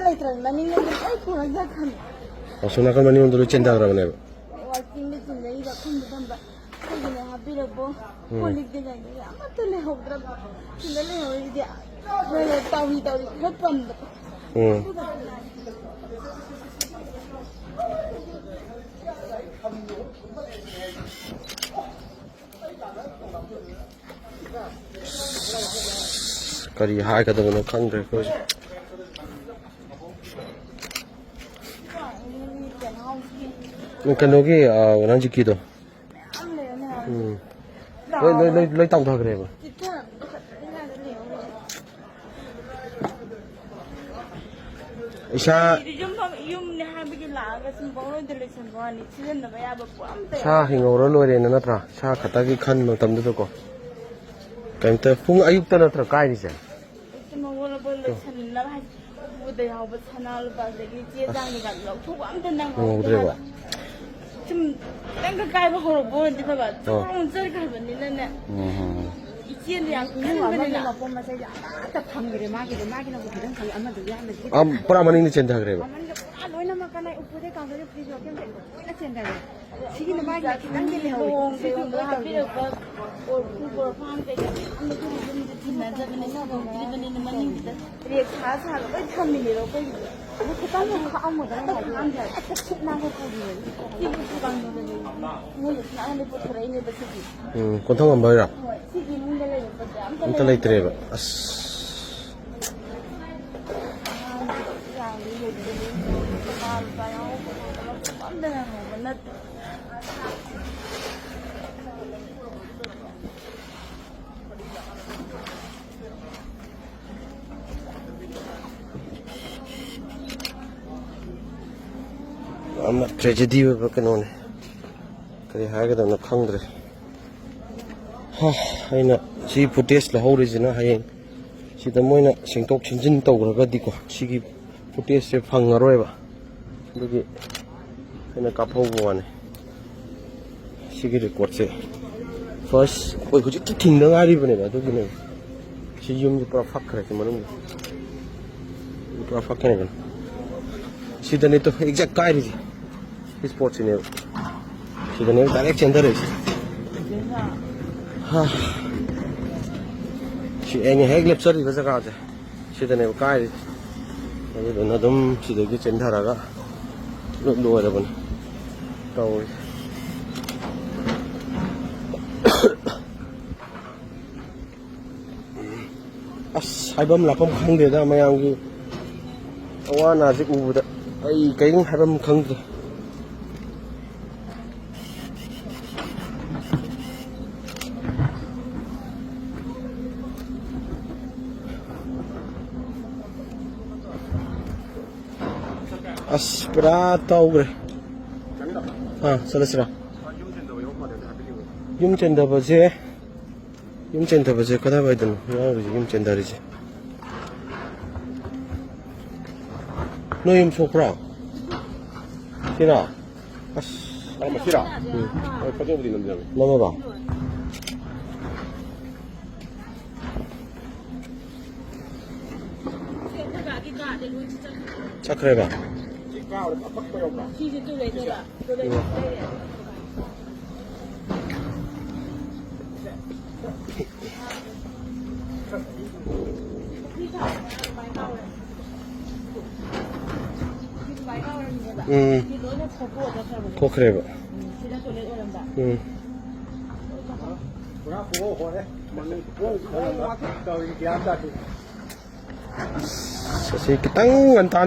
ꯂꯩꯇ꯭ꯔꯗꯤ ꯃꯅꯤꯡꯗ ꯑꯩ ꯄꯨꯔꯒ ꯆꯠꯈ꯭ꯔꯅꯤ ꯑꯁꯣꯝ ꯅꯥꯀꯟ ꯃꯅꯤꯡꯂꯣꯝꯗ ꯆꯦꯟꯊꯈ꯭ꯔꯕꯅꯦꯕ ꯋꯥꯛꯀꯤꯡꯗ ꯆꯤꯟꯖꯩꯕ ꯈꯨꯟꯗ ꯊꯝꯕ ꯑꯩꯈꯣꯏꯒꯤꯅꯦ ꯍꯥꯞꯄꯤꯔꯛꯄꯣ ꯀꯣꯜꯂꯤꯛꯇꯤ ꯂꯩꯒꯦ ꯑꯃꯠꯇ ꯂꯩꯍꯧꯗ꯭ꯔꯕ ꯁꯤꯗ ꯂꯩꯍꯧꯔꯤꯗꯤ ꯈꯔ ꯇꯧꯔꯤ ꯈꯔ ꯄꯝꯗꯕ ꯀꯔꯤ ꯍꯥꯏꯒꯗꯕꯅꯣ ꯈꯪꯗ꯭ꯔꯦ ꯑꯩꯈꯣꯏꯁꯦ ꯀꯩꯅꯣꯒꯤ ꯔꯟꯖꯤꯠꯀꯤꯗꯣ ꯂꯣꯏ ꯇꯥꯎꯊꯈ꯭ꯔꯦꯕ ꯏꯁꯥ ꯌꯨꯝꯅꯦ ꯍꯥꯏꯕꯒꯤ ꯂꯥꯛꯑꯒ ꯁꯨꯝ ꯄꯪꯂꯣꯏꯗ ꯂꯣꯏꯁꯟꯕ ꯋꯥꯅꯤ ꯁꯤꯖꯤꯟꯅꯕ ꯌꯥꯕ ꯄꯣꯠ ꯑꯝꯇ ꯁꯥ ꯍꯤꯡꯍꯧꯔ ꯂꯣꯏꯔꯦꯅ ꯅꯠꯇ꯭ꯔꯥ ꯁꯥ ꯈꯛꯇꯒꯤ ꯈꯟ ꯃꯇꯝꯗꯨꯗꯀꯣ ꯀꯩꯝꯇ ꯄꯨꯡ ꯑꯌꯨꯛꯇ ꯅꯠꯇ꯭ꯔꯥ ꯀꯥꯏꯔꯤꯁꯦ ꯂꯣꯏꯁꯟꯅꯕ ꯍꯥꯏ ꯎꯗ ꯌꯥꯎꯕ ꯁꯅꯥ ꯂꯨꯄꯥ ꯑꯗꯒꯤ ꯆꯦ ꯆꯥꯡꯒ ꯂꯧꯊꯣꯛꯄ ꯑꯝꯇ ꯅꯪꯍꯧꯗ꯭ꯔꯦꯕ ꯁꯨꯝ ꯈꯤꯇꯪꯒ ꯀꯥꯏꯕ ꯍꯧꯔꯛꯄ ꯑꯣꯏꯔꯗꯤ ꯐꯕ ꯆꯣꯡ ꯆꯠꯈ꯭ꯔꯕꯅꯤꯅꯅꯦ 이치엔도 양푼이는 ꯃꯄꯣꯝ ꯃꯆꯩꯗꯤ ꯑꯃꯠꯇ ꯐꯪꯗ꯭ꯔꯦ ꯃꯥꯒꯤꯅꯕꯨ ꯈꯤꯇꯪ ꯐꯪꯉꯦ ꯑꯃꯗꯨ ꯌꯥꯝꯅꯗꯤ ꯄꯨꯔꯥ ꯃꯅꯤꯡꯗ ꯆꯦꯟꯊꯈ꯭ꯔꯦꯕ ꯃꯃꯟꯒ ꯄꯨꯔꯥ ꯂꯣꯏꯅꯃꯛ ꯀꯅꯥꯏ ꯎꯄꯨꯗꯩ ꯀꯥꯡꯗꯩ ꯐ꯭ꯔꯤꯖ ꯋꯥꯀꯦꯝꯗ ꯂꯣꯏꯅ ꯆꯦꯟꯊꯔꯦ ꯁꯤꯒꯤꯅ ꯃꯥꯒꯤ ꯈꯤꯇꯪꯗꯤ ꯂꯩꯍꯧꯋꯤ ꯁꯤꯒꯨꯝꯕ ꯍꯥꯞꯄꯤꯔꯛꯄ ꯄꯣꯔꯐꯥꯟ ꯀꯩꯀꯥ ꯃꯌꯥꯝꯗꯨ ꯌꯨꯝꯗ ꯊꯤꯟꯅꯗꯕꯅꯤꯅ ꯊꯤꯟꯅꯗꯕꯅꯤꯅ ꯃꯅꯤꯡꯁꯤꯗ ꯔꯦꯛ ꯁꯥꯔ ꯂꯣꯏ ꯊꯝꯃꯤꯅꯦꯕ ꯑꯩꯈꯣꯏꯒꯤꯗꯤ ꯑꯗꯨ ꯈꯤꯇꯪ ꯈꯥꯛꯑꯝꯃꯗꯅ ꯍꯦꯛꯇ ꯁꯤꯠ ꯅꯥꯟꯅ ꯄꯨꯈꯤꯕꯅꯤ ꯁꯤꯒꯤ ꯎꯄꯨ ꯀꯥꯡꯊꯣꯟꯗ ꯃꯣꯏꯅ ꯅꯥꯟꯅ ꯄꯨꯊꯣꯔꯛꯏꯅꯦꯕ ꯁꯤꯒꯤ ꯀꯣꯟꯊꯪ ꯉꯝꯕꯩꯔꯥ ꯍꯣꯏ ꯁꯤꯒꯤ ꯏꯃꯨꯡꯗ ꯂꯩꯕ ꯄꯣꯠꯁꯦ ꯑꯝꯇ ꯂꯩꯇ꯭ꯔꯦꯕ ꯑꯁ ꯌꯥꯝꯅ ꯇ꯭ꯔꯦꯖꯦꯗꯤ ꯑꯣꯏꯕ ꯀꯩꯅꯣꯅꯦ ꯀꯔꯤ ꯍꯥꯏꯒꯗꯕꯅꯣ ꯈꯪꯗ꯭ꯔꯦ ꯑꯩꯅ ꯁꯤ ꯐꯨꯇꯦꯖ ꯂꯧꯍꯧꯔꯤꯁꯤꯅ ꯍꯌꯦꯡ ꯁꯤꯗ ꯃꯣꯏꯅ ꯁꯦꯡꯇꯣꯛ ꯁꯦꯡꯖꯤꯟ ꯇꯧꯈ꯭ꯔꯒꯗꯤꯀꯣ ꯁꯤꯒꯤ ꯐꯨꯇꯦꯖꯁꯦ ꯐꯪꯉꯔꯣꯏꯕ ꯑꯗꯨꯒꯤ ꯑꯩꯅ ꯀꯥꯞꯍꯧꯕ ꯋꯥꯅꯤ ꯁꯤꯒꯤ ꯔꯦꯀꯣꯔꯠꯁꯦ ꯐꯥꯔꯁ ꯑꯩꯈꯣꯏ ꯍꯧꯖꯤꯛꯇꯤ ꯊꯤꯡꯗ ꯉꯥꯏꯔꯤꯕꯅꯦꯕ ꯑꯗꯨꯒꯤꯅꯦꯕ ꯁꯤ ꯌꯨꯝꯁꯦ ꯄꯨꯔꯥ ꯐꯛꯈ꯭ꯔꯦ ꯁꯤ ꯃꯅꯨꯡꯗ ꯄꯨꯔꯥ ꯐꯛꯈ꯭ꯔꯦ ꯁꯤꯗꯅꯦ ꯇꯣ ꯑꯦꯛꯖꯦꯛ ꯀꯥꯏꯔꯤꯁꯦ ꯁꯤ ꯁ꯭ꯄꯣꯠꯁꯤꯅꯦꯕ ꯁꯤꯗꯅꯦꯕ ꯗꯥꯏꯔꯦꯛ ꯆꯦꯟꯊꯔꯛꯏꯁꯦ ꯁꯤ ꯑꯩꯅ ꯍꯦꯛ ꯂꯦꯞꯆꯔꯤꯕ ꯖꯒꯥꯁꯦ ꯁꯤꯗꯅꯦꯕ ꯀꯥꯏꯔꯤꯁꯦ ꯑꯗꯨꯗꯨꯅ ꯑꯗꯨꯝ ꯁꯤꯗꯒꯤ ꯆꯦꯟꯊꯔꯒ ꯂꯣꯏꯔꯕꯅꯤ ꯇꯧꯔꯤꯁꯦ ꯑꯁ ꯍꯥꯏꯐꯝ ꯂꯥꯛꯐꯝ ꯈꯪꯗꯦꯗ ꯃꯌꯥꯝꯒꯤ ꯑꯋꯥ ꯑꯅꯥꯁꯦ ꯎꯕꯗ ꯑꯩ ꯀꯔꯤꯝ ꯍꯥꯏꯐꯝ ꯈꯪꯗ꯭ꯔꯦ ꯑꯁ ꯄꯨꯔꯥ ꯇꯧꯈ꯭ꯔꯦ ꯆꯠꯂꯁꯤꯔꯥ ꯌꯨꯝ ꯆꯦꯟꯊꯕꯁꯦ ꯀꯗꯥꯏꯋꯥꯏꯗꯅꯣ ꯌꯥꯎꯔꯤꯁꯦ ꯌꯨꯝ ꯆꯦꯟꯊꯔꯤꯁꯦ ꯅꯣꯏ ꯌꯨꯝ ꯁꯣꯛꯄ꯭ꯔꯥ ꯁꯤꯔꯥ ꯑꯁ ꯃꯁꯤꯔꯥ ꯍꯣꯏ ꯐꯖꯕꯨꯗꯤ ꯅꯝꯖꯃꯦ ꯅꯝꯃꯕ ꯆꯠꯈ꯭ꯔꯦꯕ 시지 또 내줘라. 또 내줘. 코크레바. 사실 땅 안 타는